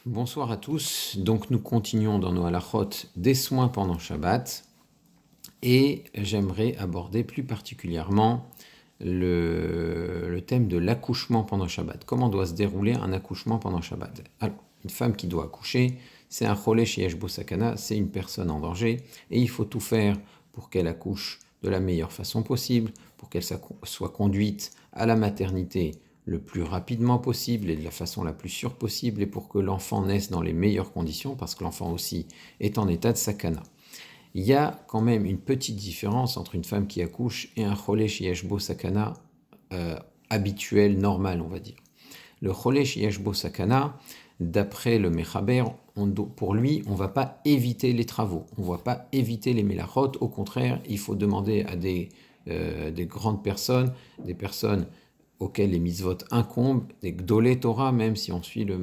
Bonsoir à tous. Donc nous continuons dans nos halachot des soins pendant Shabbat et j'aimerais aborder plus particulièrement le thème de l'accouchement pendant Shabbat. Comment doit se dérouler un accouchement pendant Shabbat? Alors, une femme qui doit accoucher, c'est un cholesh yesh bo sakana, c'est une personne en danger et il faut tout faire pour qu'elle accouche de la meilleure façon possible, pour qu'elle soit conduite à la maternité le plus rapidement possible et de la façon la plus sûre possible et pour que l'enfant naisse dans les meilleures conditions parce que l'enfant aussi est en état de sakana. Il y a quand même une petite différence entre une femme qui accouche et un cholesh yesh bo sakana habituel, normal, on va dire. Le cholesh yesh bo sakana, d'après le Mechaber, pour lui, on ne va pas éviter les travaux, on ne va pas éviter les melachot, au contraire, il faut demander à des grandes personnes, des personnes auxquelles les mitzvot incombent, des gdolé Torah, même si on suit le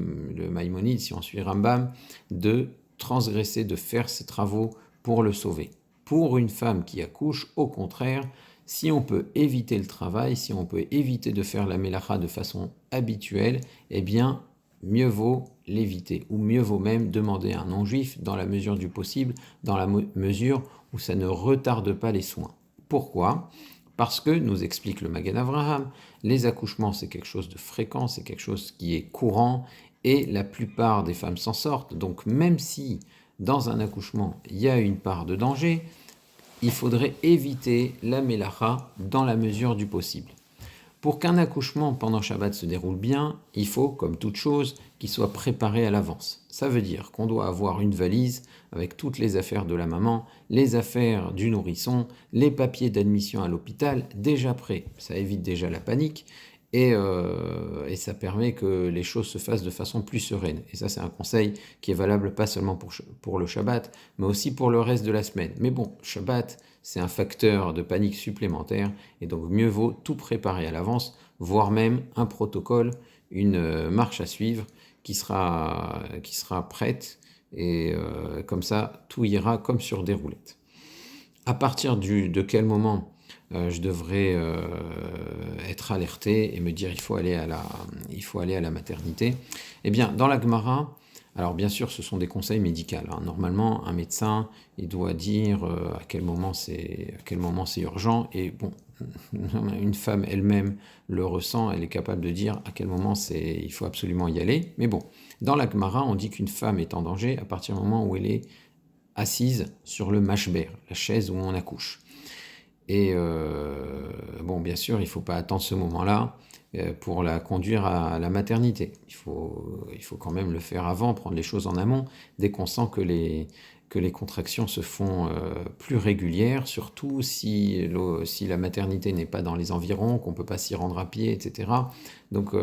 Maïmonide, si on suit Rambam, de transgresser, de faire ces travaux pour le sauver. Pour une femme qui accouche, au contraire, si on peut éviter le travail, si on peut éviter de faire la mélacha de façon habituelle, eh bien, mieux vaut l'éviter, ou mieux vaut même demander à un non-juif dans la mesure du possible, dans la mesure où ça ne retarde pas les soins. Pourquoi ? Parce que, nous explique le Magen Avraham, les accouchements c'est quelque chose de fréquent, c'est quelque chose qui est courant, et la plupart des femmes s'en sortent. Donc même si dans un accouchement il y a une part de danger, il faudrait éviter la mélacha dans la mesure du possible. Pour qu'un accouchement pendant Shabbat se déroule bien, il faut, comme toute chose, qu'il soit préparé à l'avance. Ça veut dire qu'on doit avoir une valise avec toutes les affaires de la maman, les affaires du nourrisson, les papiers d'admission à l'hôpital déjà prêts. Ça évite déjà la panique et ça permet que les choses se fassent de façon plus sereine. Et ça, c'est un conseil qui est valable pas seulement pour le Shabbat, mais aussi pour le reste de la semaine. Mais bon, Shabbat, c'est un facteur de panique supplémentaire, et donc mieux vaut tout préparer à l'avance, voire même un protocole, une marche à suivre qui sera prête, et comme ça, tout ira comme sur des roulettes. À partir de quel moment je devrais être alerté et me dire il faut aller à la maternité? Eh bien, dans la Gemara, alors bien sûr, ce sont des conseils médicaux. Normalement, un médecin, il doit dire à quel moment c'est urgent. Et bon, une femme elle-même le ressent, elle est capable de dire à quel moment il faut absolument y aller. Mais bon, dans la Gemara, on dit qu'une femme est en danger à partir du moment où elle est assise sur le mashber, la chaise où on accouche. Et bon, bien sûr, il ne faut pas attendre ce moment-là pour la conduire à la maternité. Il faut quand même le faire avant, prendre les choses en amont, dès qu'on sent que les contractions se font plus régulières, surtout si la maternité n'est pas dans les environs, qu'on ne peut pas s'y rendre à pied, etc. Donc,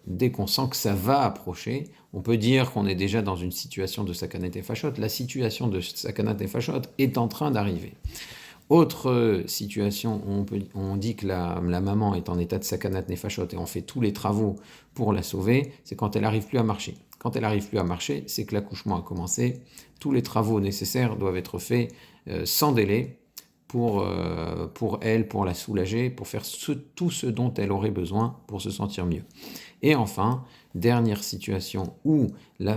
dès qu'on sent que ça va approcher, on peut dire qu'on est déjà dans une situation de sakanat nefashot. La situation de sakanat nefashot est en train d'arriver. Autre situation où on dit que la maman est en état de sakanat nefashot et on fait tous les travaux pour la sauver, c'est quand elle n'arrive plus à marcher. Quand elle n'arrive plus à marcher, c'est que l'accouchement a commencé. Tous les travaux nécessaires doivent être faits sans délai pour elle, pour la soulager, pour faire tout ce dont elle aurait besoin pour se sentir mieux. Et enfin, dernière situation où la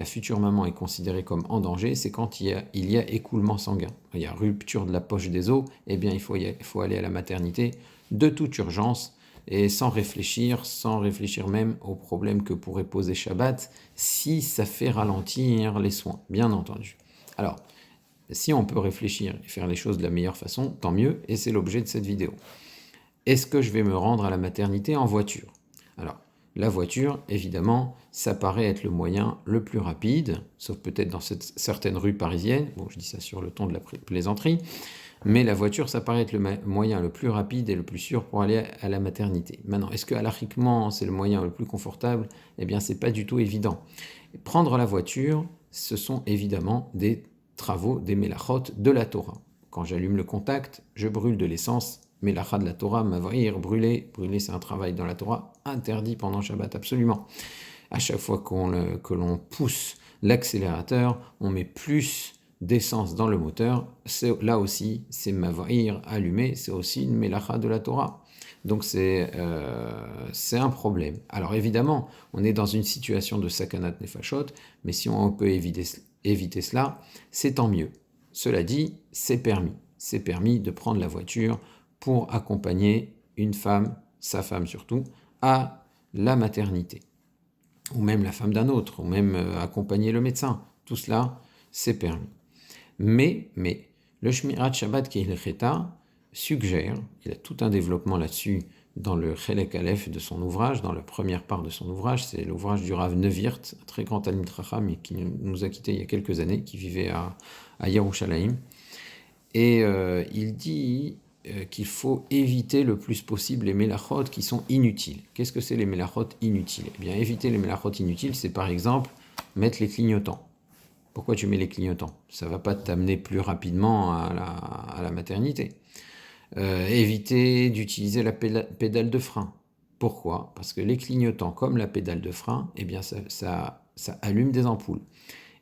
future maman est considérée comme en danger, c'est quand il y a écoulement sanguin. Il y a rupture de la poche des os, eh bien il faut aller à la maternité de toute urgence et sans réfléchir même aux problèmes que pourrait poser Shabbat si ça fait ralentir les soins, bien entendu. Alors, si on peut réfléchir et faire les choses de la meilleure façon, tant mieux, et c'est l'objet de cette vidéo. Est-ce que je vais me rendre à la maternité en voiture ? Alors, la voiture, évidemment, ça paraît être le moyen le plus rapide, sauf peut-être dans certaines rues parisiennes, bon, je dis ça sur le ton de la plaisanterie, mais la voiture, ça paraît être le moyen le plus rapide et le plus sûr pour aller à la maternité. Maintenant, est-ce que halachiquement, c'est le moyen le plus confortable ? Eh bien, c'est pas du tout évident. Prendre la voiture, ce sont évidemment des travaux, des melachot de la Torah. Quand j'allume le contact, je brûle de l'essence, melacha de la Torah, mavrir, brûler c'est un travail dans la Torah, interdit pendant Shabbat, absolument. À chaque fois que l'on pousse l'accélérateur, on met plus d'essence dans le moteur, là aussi, c'est mavrir, allumer, c'est aussi une melacha de la Torah. Donc c'est un problème. Alors évidemment, on est dans une situation de sakanat nefashot, mais si on peut éviter cela, c'est tant mieux. Cela dit, c'est permis. C'est permis de prendre la voiture pour accompagner une femme, sa femme surtout, à la maternité. Ou même la femme d'un autre, ou même accompagner le médecin. Tout cela, c'est permis. Mais le Shmirat Shabbat Kehil Cheta suggère, il a tout un développement là-dessus dans le Chelek Aleph de son ouvrage, dans la première part de son ouvrage, c'est l'ouvrage du Rav Nevirt, un très grand Talmid Chacham qui nous a quittés il y a quelques années, qui vivait à Yerushalayim. Et il dit qu'il faut éviter le plus possible les mélachot qui sont inutiles. Qu'est-ce que c'est les mélachot inutiles? Eh bien, éviter les mélachot inutiles, c'est par exemple mettre les clignotants. Pourquoi tu mets les clignotants? Ça ne va pas t'amener plus rapidement à la maternité. Éviter d'utiliser la pédale de frein. Pourquoi? Parce que les clignotants, comme la pédale de frein, eh bien ça allume des ampoules.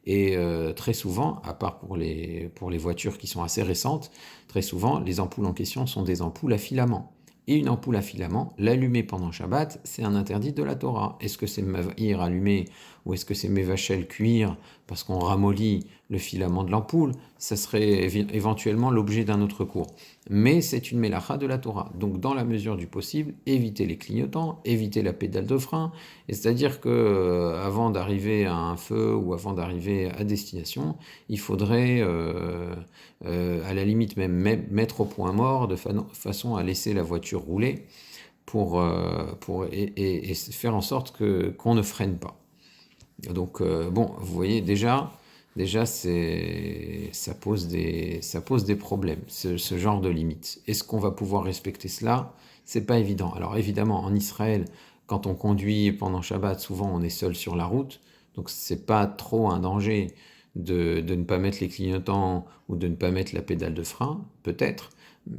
Et très souvent, à part pour les voitures qui sont assez récentes, très souvent, les ampoules en question sont des ampoules à filament. Et une ampoule à filament, l'allumer pendant Shabbat, c'est un interdit de la Torah. Est-ce que c'est Mavir allumé ou est-ce que c'est Mevachel cuire parce qu'on ramollit le filament de l'ampoule? Ça serait éventuellement l'objet d'un autre cours. Mais c'est une mélacha de la Torah. Donc dans la mesure du possible, éviter les clignotants, éviter la pédale de frein. Et c'est-à-dire que avant d'arriver à un feu ou avant d'arriver à destination, il faudrait à la limite même mettre au point mort de façon à laisser la voiture rouler et faire en sorte qu'on ne freine pas. Donc bon, vous voyez déjà ça pose des problèmes, ce genre de limite. Est-ce qu'on va pouvoir respecter cela? C'est pas évident. Alors évidemment, en Israël, quand on conduit pendant Shabbat, souvent on est seul sur la route, donc c'est pas trop un danger de ne pas mettre les clignotants ou de ne pas mettre la pédale de frein, peut-être.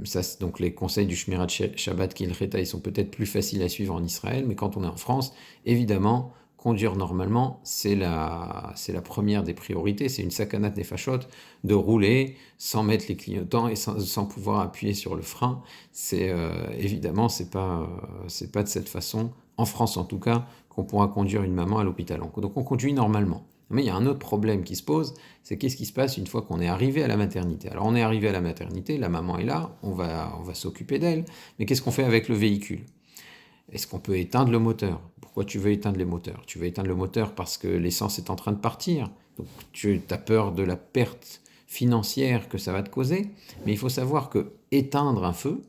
Ça, donc les conseils du Shmirat Shabbat Kehil Cheta, ils sont peut-être plus faciles à suivre en Israël, mais quand on est en France, évidemment, conduire normalement, c'est la première des priorités, c'est une sakanat nefashot de rouler sans mettre les clignotants et sans pouvoir appuyer sur le frein. C'est évidemment, c'est pas de cette façon, en France en tout cas, qu'on pourra conduire une maman à l'hôpital. Donc on conduit normalement. Mais il y a un autre problème qui se pose, c'est qu'est-ce qui se passe une fois qu'on est arrivé à la maternité? Alors on est arrivé à la maternité, la maman est là, on va s'occuper d'elle, mais qu'est-ce qu'on fait avec le véhicule? Est-ce qu'on peut éteindre le moteur? Pourquoi tu veux éteindre les moteurs? Tu veux éteindre le moteur parce que l'essence est en train de partir, donc tu as peur de la perte financière que ça va te causer, mais il faut savoir que éteindre un feu,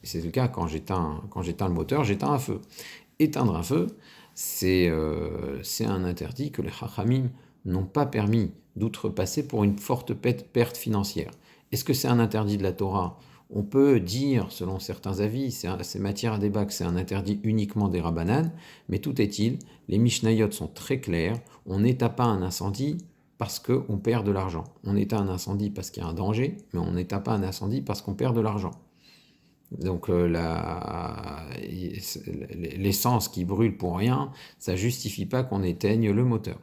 et c'est le cas quand j'éteins le moteur, j'éteins un feu. Éteindre un feu, c'est un interdit que les Chachamim n'ont pas permis d'outrepasser pour une forte perte financière. Est-ce que c'est un interdit de la Torah? On peut dire, selon certains avis, c'est matière à débat, que c'est un interdit uniquement des Rabbanan, mais tout est-il, les Mishnayot sont très clairs, on n'éteint pas un incendie parce qu'on perd de l'argent. On éteint un incendie parce qu'il y a un danger, mais on n'éteint pas un incendie parce qu'on perd de l'argent. Donc l'essence qui brûle pour rien, ça ne justifie pas qu'on éteigne le moteur.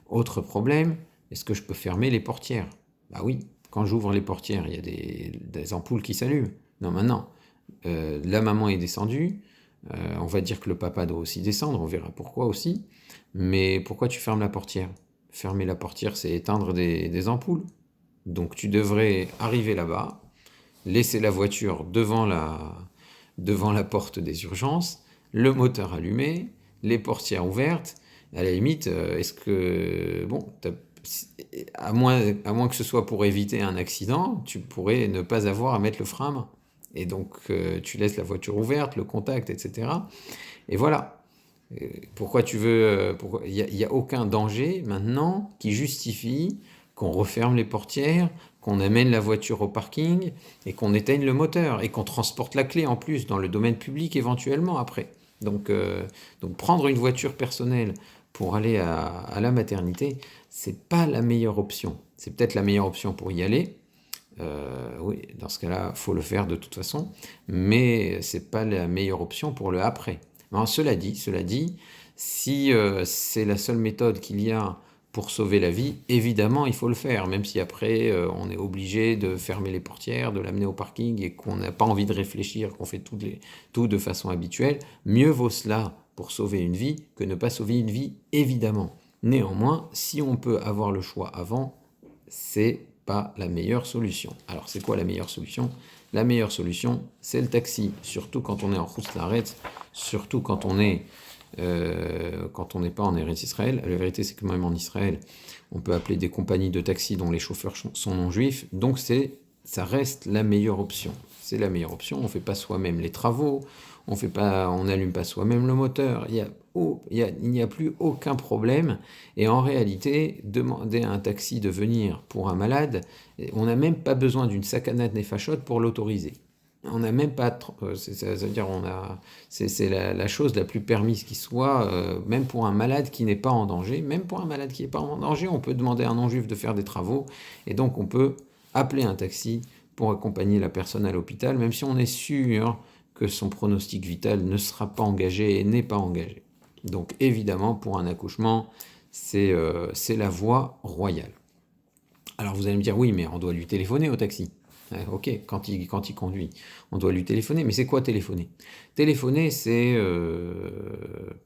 Autre problème, est-ce que je peux fermer les portières? Bah oui, quand j'ouvre les portières, il y a des ampoules qui s'allument. Non, maintenant, la maman est descendue, on va dire que le papa doit aussi descendre, on verra pourquoi aussi, mais pourquoi tu fermes la portière? Fermer la portière, c'est éteindre des ampoules. Donc tu devrais arriver là-bas, laisser la voiture devant la porte des urgences, le moteur allumé, les portières ouvertes. À la limite, est-ce que, bon, à moins que ce soit pour éviter un accident, tu pourrais ne pas avoir à mettre le frein à main. Et donc, tu laisses la voiture ouverte, le contact, etc. Et voilà. Pourquoi tu veux... Il n'y a aucun danger maintenant qui justifie qu'on referme les portières, qu'on amène la voiture au parking et qu'on éteigne le moteur et qu'on transporte la clé en plus dans le domaine public éventuellement après. Donc prendre une voiture personnelle pour aller à la maternité, c'est pas la meilleure option. C'est peut-être la meilleure option pour y aller. Oui, dans ce cas-là, faut le faire de toute façon, mais c'est pas la meilleure option pour le après. Alors, cela dit, si c'est la seule méthode qu'il y a pour sauver la vie, évidemment, il faut le faire, même si après, on est obligé de fermer les portières, de l'amener au parking et qu'on n'a pas envie de réfléchir, qu'on fait tout de façon habituelle. Mieux vaut cela pour sauver une vie que ne pas sauver une vie, évidemment. Néanmoins, si on peut avoir le choix avant, c'est pas la meilleure solution. Alors, c'est quoi la meilleure solution? La meilleure solution, c'est le taxi, surtout quand on est en Khouslaret, surtout quand on n'est pas en Eretz Israël. La vérité, c'est que même en Israël, on peut appeler des compagnies de taxi dont les chauffeurs sont non-juifs, donc ça reste la meilleure option. C'est la meilleure option, on ne fait pas soi-même les travaux, on n'allume pas soi-même le moteur, il n'y a plus aucun problème. Et en réalité, demander à un taxi de venir pour un malade, on n'a même pas besoin d'une sakanat nefashot pour l'autoriser. On n'a même pas, c'est-à-dire c'est la chose la plus permise qui soit, même pour un malade qui n'est pas en danger. Même pour un malade qui n'est pas en danger, on peut demander à un non-juif de faire des travaux, et donc on peut appeler un taxi pour accompagner la personne à l'hôpital, même si on est sûr que son pronostic vital ne sera pas engagé et n'est pas engagé. Donc évidemment, pour un accouchement, c'est la voie royale. Alors vous allez me dire, oui, mais on doit lui téléphoner au taxi. Ok, quand il conduit, on doit lui téléphoner. Mais c'est quoi téléphoner? Téléphoner, c'est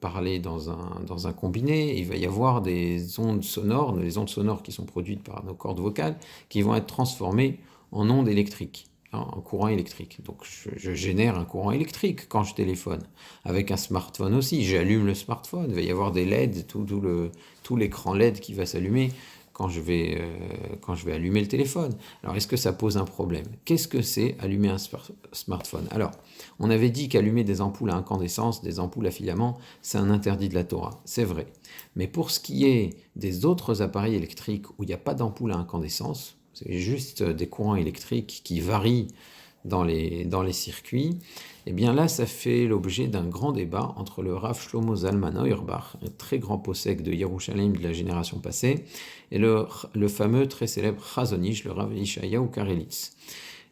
parler dans un combiné. Il va y avoir des ondes sonores, les ondes sonores qui sont produites par nos cordes vocales, qui vont être transformées en ondes électriques, en courant électrique. Donc je génère un courant électrique quand je téléphone. Avec un smartphone aussi, j'allume le smartphone. Il va y avoir des LED, tout l'écran LED qui va s'allumer quand je vais allumer le téléphone. Alors, est-ce que ça pose un problème? Qu'est-ce que c'est allumer un smartphone? Alors, on avait dit qu'allumer des ampoules à incandescence, des ampoules à filament, c'est un interdit de la Torah. C'est vrai. Mais pour ce qui est des autres appareils électriques où il n'y a pas d'ampoule à incandescence, c'est juste des courants électriques qui varient dans les circuits, et bien là, ça fait l'objet d'un grand débat entre le Rav Shlomo Zalman Auerbach, un très grand possèque de Yerushalayim de la génération passée, et le fameux très célèbre Chazon Ish, le Rav Yeshayahu Karelitz.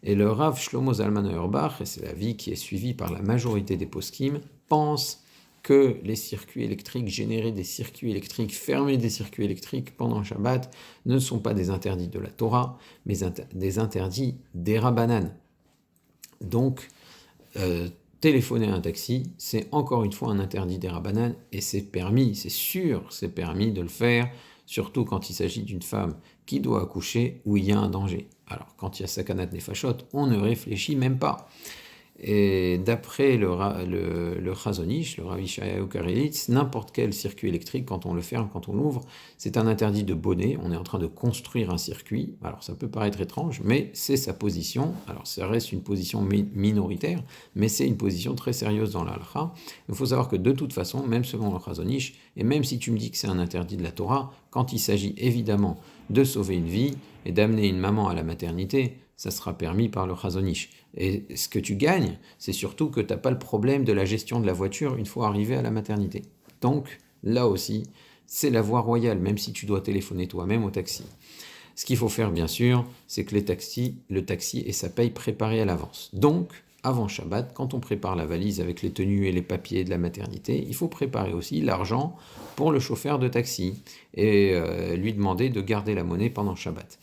Et le Rav Shlomo Zalman Auerbach, et c'est l'avis qui est suivi par la majorité des poskim, pense que les circuits électriques, générer des circuits électriques, fermer des circuits électriques pendant Shabbat, ne sont pas des interdits de la Torah, mais des interdits des Rabbanan. Donc, téléphoner à un taxi, c'est encore une fois un interdit des Rabbanan, et c'est permis, c'est sûr, c'est permis de le faire, surtout quand il s'agit d'une femme qui doit accoucher où il y a un danger. Alors, quand il y a sakanat nefashot, on ne réfléchit même pas. Et d'après le Chazon Ish, le Rav Yeshayahu Karelitz, n'importe quel circuit électrique, quand on le ferme, quand on l'ouvre, c'est un interdit de bonnet. On est en train de construire un circuit. Alors ça peut paraître étrange, mais c'est sa position. Alors ça reste une position minoritaire, mais c'est une position très sérieuse dans l'Halakha. Il faut savoir que de toute façon, même selon le Chazon Ish, et même si tu me dis que c'est un interdit de la Torah, quand il s'agit évidemment de sauver une vie et d'amener une maman à la maternité, ça sera permis par le Chazon Ish. Et ce que tu gagnes, c'est surtout que tu n'as pas le problème de la gestion de la voiture une fois arrivé à la maternité. Donc, là aussi, c'est la voie royale, même si tu dois téléphoner toi-même au taxi. Ce qu'il faut faire, bien sûr, c'est que le taxi et sa paye préparée à l'avance. Donc, avant Shabbat, quand on prépare la valise avec les tenues et les papiers de la maternité, il faut préparer aussi l'argent pour le chauffeur de taxi et lui demander de garder la monnaie pendant Shabbat.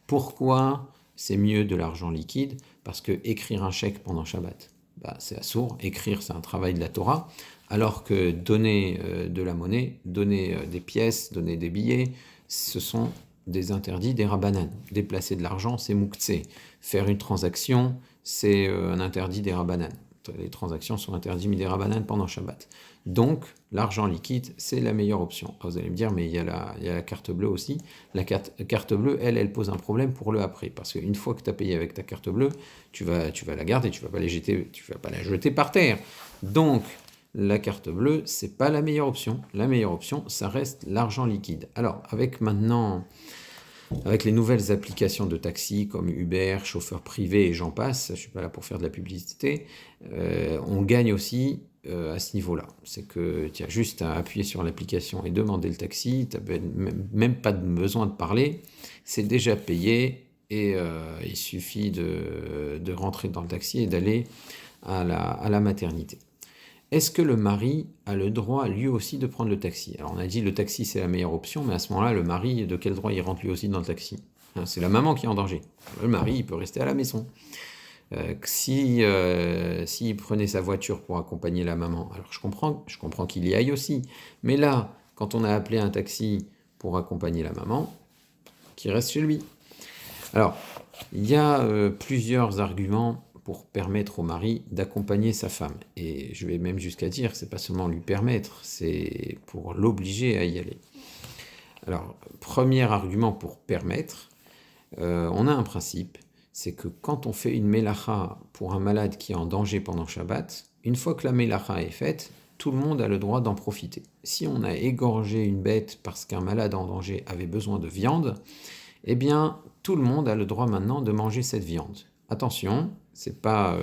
Pourquoi c'est mieux de l'argent liquide? Parce que écrire un chèque pendant Shabbat, c'est assourd. Écrire, c'est un travail de la Torah, alors que donner de la monnaie, donner des pièces, donner des billets, ce sont des interdits des Rabbanan. Déplacer de l'argent, c'est mouktsé. Faire une transaction, c'est un interdit des Rabbanan. Les transactions sont interdites des Rabbanan pendant Shabbat. Donc, l'argent liquide, c'est la meilleure option. Vous allez me dire, mais il y a la carte bleue aussi. La carte bleue, elle pose un problème pour le après. Parce qu'une fois que tu as payé avec ta carte bleue, tu vas la garder, tu vas pas la jeter par terre. Donc, la carte bleue, c'est pas la meilleure option. La meilleure option, ça reste l'argent liquide. Alors, avec les nouvelles applications de taxi comme Uber, chauffeur privé et j'en passe, je ne suis pas là pour faire de la publicité, on gagne aussi à ce niveau-là. C'est que tu as juste à appuyer sur l'application et demander le taxi, tu n'as même pas besoin de parler, c'est déjà payé et il suffit de rentrer dans le taxi et d'aller à la maternité. est-ce que le mari a le droit lui aussi de prendre le taxi? Alors on a dit le taxi c'est la meilleure option, mais à ce moment-là, le mari, de quel droit il rentre lui aussi dans le taxi? C'est la maman qui est en danger. Le mari, il peut rester à la maison. S'il prenait sa voiture pour accompagner la maman, alors je comprends qu'il y aille aussi. Mais là, quand on a appelé un taxi pour accompagner la maman, qu'il reste chez lui. Alors, il y a plusieurs arguments pour permettre au mari d'accompagner sa femme. Et je vais même jusqu'à dire, c'est pas seulement lui permettre, c'est pour l'obliger à y aller. Alors, premier argument pour permettre, on a un principe, c'est que quand on fait une mélacha pour un malade qui est en danger pendant Shabbat, une fois que la mélacha est faite, tout le monde a le droit d'en profiter. Si on a égorgé une bête parce qu'un malade en danger avait besoin de viande, eh bien, tout le monde a le droit maintenant de manger cette viande. Attention, c'est pas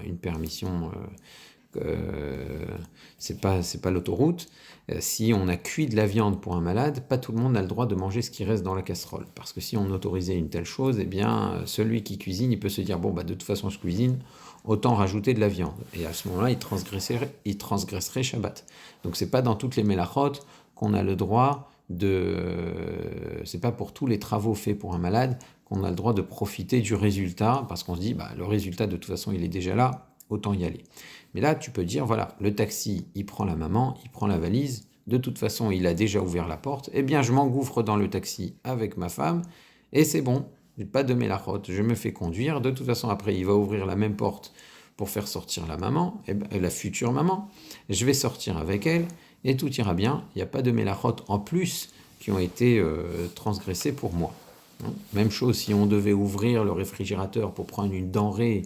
une permission, c'est pas l'autoroute. Si on a cuit de la viande pour un malade, pas tout le monde a le droit de manger ce qui reste dans la casserole. Parce que si on autorisait une telle chose, eh bien, celui qui cuisine, il peut se dire, bon, bah, de toute façon, je cuisine, autant rajouter de la viande. Et à ce moment-là, il transgresserait Shabbat. Donc, c'est pas dans toutes les mélachot qu'on a le droit c'est pas pour tous les travaux faits pour un malade qu'on a le droit de profiter du résultat, parce qu'on se dit, bah, le résultat, de toute façon, il est déjà là, autant y aller. Mais là, tu peux dire, voilà, le taxi, il prend la maman, il prend la valise, de toute façon, il a déjà ouvert la porte, eh bien, je m'engouffre dans le taxi avec ma femme, et c'est bon, pas de mélachot, je me fais conduire, de toute façon, après, il va ouvrir la même porte pour faire sortir la maman, la future maman, je vais sortir avec elle, et tout ira bien, il n'y a pas de mélachot en plus qui ont été transgressés pour moi. Même chose si on devait ouvrir le réfrigérateur pour prendre une denrée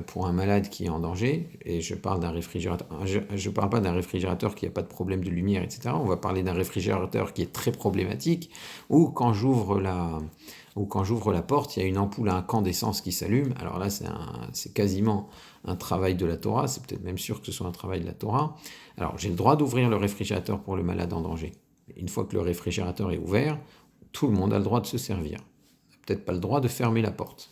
pour un malade qui est en danger, et je parle d'un réfrigérateur, je parle pas d'un réfrigérateur qui n'a pas de problème de lumière, etc. On va parler d'un réfrigérateur qui est très problématique, ou quand j'ouvre la porte, il y a une ampoule à incandescence qui s'allume. Alors là, c'est quasiment un travail de la Torah, c'est peut-être même sûr que ce soit un travail de la Torah. Alors j'ai le droit d'ouvrir le réfrigérateur pour le malade en danger. Une fois que le réfrigérateur est ouvert, tout le monde a le droit de se servir. On n'a peut-être pas le droit de fermer la porte.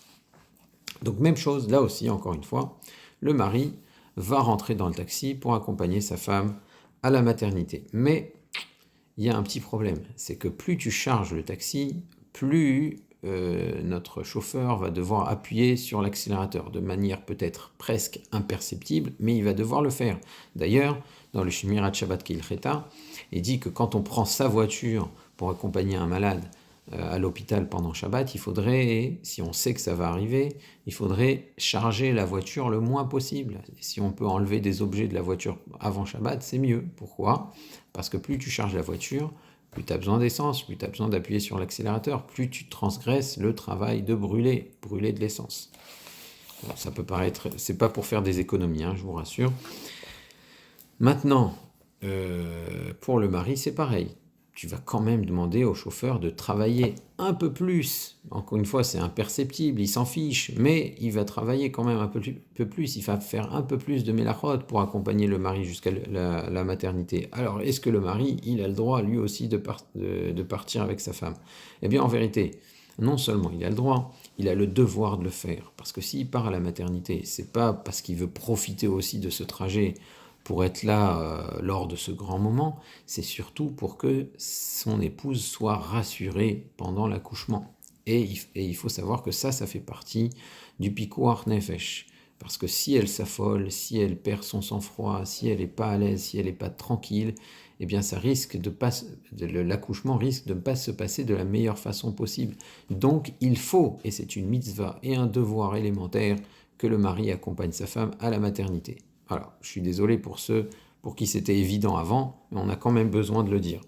Donc même chose, là aussi, encore une fois, le mari va rentrer dans le taxi pour accompagner sa femme à la maternité. Mais il y a un petit problème, c'est que plus tu charges le taxi, plus notre chauffeur va devoir appuyer sur l'accélérateur de manière peut-être presque imperceptible, mais il va devoir le faire. D'ailleurs, dans le Shmirat Shabbat Kehilcheta, il dit que quand on prend sa voiture pour accompagner un malade à l'hôpital pendant Shabbat, il faudrait, si on sait que ça va arriver, il faudrait charger la voiture le moins possible. Et si on peut enlever des objets de la voiture avant Shabbat, c'est mieux. Pourquoi? Parce que plus tu charges la voiture, plus tu as besoin d'essence, plus tu as besoin d'appuyer sur l'accélérateur, plus tu transgresses le travail de brûler de l'essence. Alors, ça peut paraître, c'est pas pour faire des économies, je vous rassure. Maintenant, pour le mari, c'est pareil. Tu vas quand même demander au chauffeur de travailler un peu plus. Encore une fois, c'est imperceptible, il s'en fiche, mais il va travailler quand même un peu plus. Il va faire un peu plus de mélachot pour accompagner le mari jusqu'à la maternité. Alors, est-ce que le mari, il a le droit, lui aussi, de partir avec sa femme? Eh bien, en vérité, non seulement il a le droit, il a le devoir de le faire. Parce que s'il part à la maternité, c'est pas parce qu'il veut profiter aussi de ce trajet pour être là lors de ce grand moment, c'est surtout pour que son épouse soit rassurée pendant l'accouchement. Et il faut savoir que ça fait partie du pikuach nefesh. Parce que si elle s'affole, si elle perd son sang-froid, si elle n'est pas à l'aise, si elle n'est pas tranquille, eh bien l'accouchement risque de ne pas se passer de la meilleure façon possible. Donc il faut, et c'est une mitzvah et un devoir élémentaire, que le mari accompagne sa femme à la maternité. Alors, je suis désolé pour ceux pour qui c'était évident avant, mais on a quand même besoin de le dire.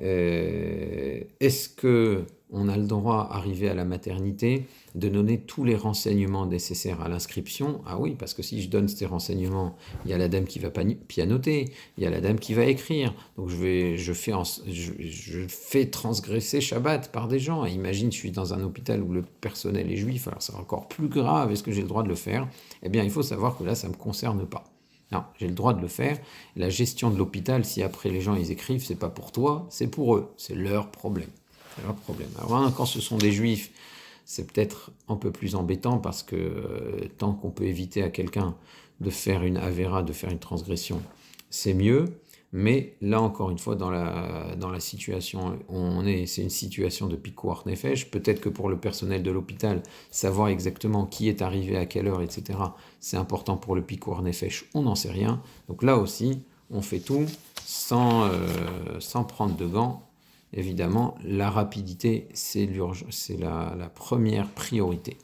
Est-ce qu'on a le droit, arrivé à la maternité, de donner tous les renseignements nécessaires à l'inscription? Ah oui, parce que si je donne ces renseignements, il y a la dame qui va pianoter, il y a la dame qui va écrire. Donc je fais transgresser Shabbat par des gens. Et imagine, je suis dans un hôpital où le personnel est juif, alors c'est encore plus grave. Est-ce que j'ai le droit de le faire? Eh bien, il faut savoir que là, ça ne me concerne pas. Non, j'ai le droit de le faire. La gestion de l'hôpital, si après les gens ils écrivent, c'est pas pour toi, c'est pour eux. C'est leur problème. C'est leur problème. Alors quand ce sont des juifs, c'est peut-être un peu plus embêtant parce que tant qu'on peut éviter à quelqu'un de faire une avéra, de faire une transgression, c'est mieux. Mais là encore une fois, dans la situation où on est, c'est une situation de pikuach nefesh. Peut-être que pour le personnel de l'hôpital, savoir exactement qui est arrivé à quelle heure, etc., c'est important pour le pikuach nefesh, on n'en sait rien. Donc là aussi, on fait tout sans prendre de gants. Évidemment, la rapidité, c'est la première priorité.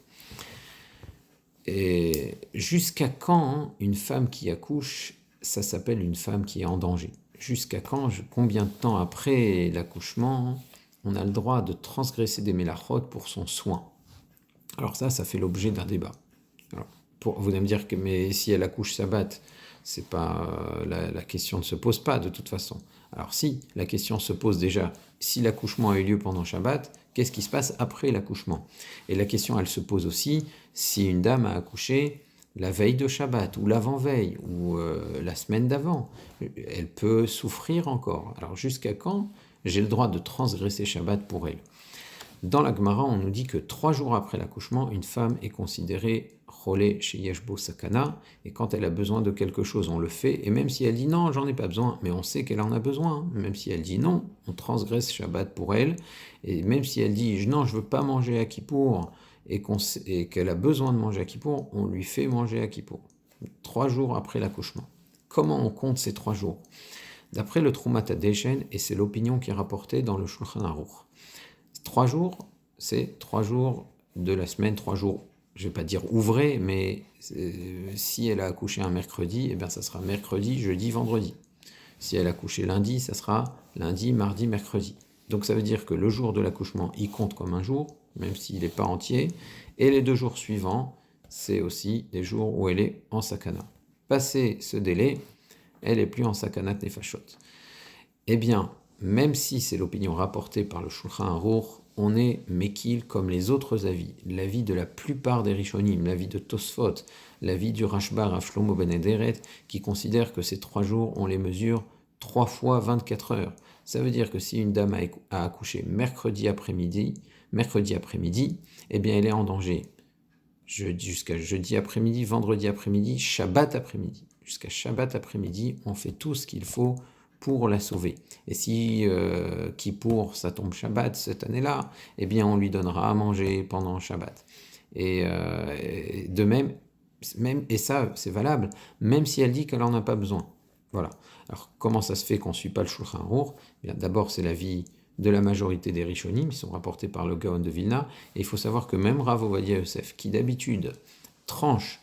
Et jusqu'à quand une femme qui accouche, ça s'appelle une femme qui est en danger? Jusqu'à quand, combien de temps après l'accouchement, on a le droit de transgresser des mélachot pour son soin? Alors ça fait l'objet d'un débat. Alors, vous allez me dire que mais si elle accouche Shabbat, c'est pas la question ne se pose pas de toute façon. Alors si, la question se pose déjà, si l'accouchement a eu lieu pendant Shabbat, qu'est-ce qui se passe après l'accouchement? Et la question, elle se pose aussi, si une dame a accouché la veille de Shabbat, ou l'avant-veille, ou la semaine d'avant, elle peut souffrir encore. Alors jusqu'à quand j'ai le droit de transgresser Shabbat pour elle? Dans la Gemara, on nous dit que 3 jours après l'accouchement, une femme est considérée cholé chez Yeshbo Sakana, et quand elle a besoin de quelque chose, on le fait, et même si elle dit non, j'en ai pas besoin, mais on sait qu'elle en a besoin, même si elle dit non, on transgresse Shabbat pour elle, et même si elle dit non, je veux pas manger à Kippour, et qu'elle a besoin de manger à Kippour, on lui fait manger à Kippour. 3 jours après l'accouchement. Comment on compte ces 3 jours? D'après le Trumat HaDeshen, et c'est l'opinion qui est rapportée dans le Shulchan Aruch, 3 jours, c'est 3 jours de la semaine, 3 jours, je ne vais pas dire ouvrés, mais si elle a accouché un mercredi, eh bien ça sera mercredi, jeudi, vendredi. Si elle a accouché lundi, ça sera lundi, mardi, mercredi. Donc ça veut dire que le jour de l'accouchement, il compte comme un jour, même s'il n'est pas entier, et les 2 jours suivants, c'est aussi des jours où elle est en sakana. Passé ce délai, elle n'est plus en sakanat nefashot. Eh bien, même si c'est l'opinion rapportée par le Shulchan Aruch, on est mekil comme les autres avis. L'avis de la plupart des Rishonim, l'avis de Tosfot, l'avis du Rashba Rav Shlomo ben Ederet, qui considère que ces 3 jours, on les mesure 3 fois 24 heures. Ça veut dire que si une dame a accouché mercredi après-midi, eh bien elle est en danger jusqu'à jeudi après-midi, vendredi après-midi, Shabbat après-midi. Jusqu'à Shabbat après-midi, on fait tout ce qu'il faut pour la sauver. Et si Kippour, ça tombe Shabbat cette année-là, eh bien on lui donnera à manger pendant Shabbat. Et de même, et ça c'est valable, même si elle dit qu'elle n'en a pas besoin. Voilà. Alors comment ça se fait qu'on ne suit pas le Shulchan Aruch? Eh bien, d'abord c'est l'avis de la majorité des Rishonim, qui sont rapportés par le Gaon de Vilna, et il faut savoir que même Rav Ovadia Yosef, qui d'habitude tranche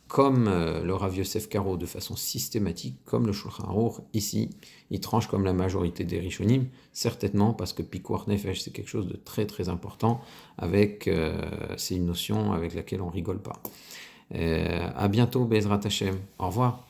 comme le Rav Yosef Karo de façon systématique, comme le Shulchan Aruch, ici, il tranche comme la majorité des Rishonim, certainement parce que Pikuach Nefesh, c'est quelque chose de très très important, c'est une notion avec laquelle on rigole pas. À bientôt, Bezrat Hashem. Au revoir.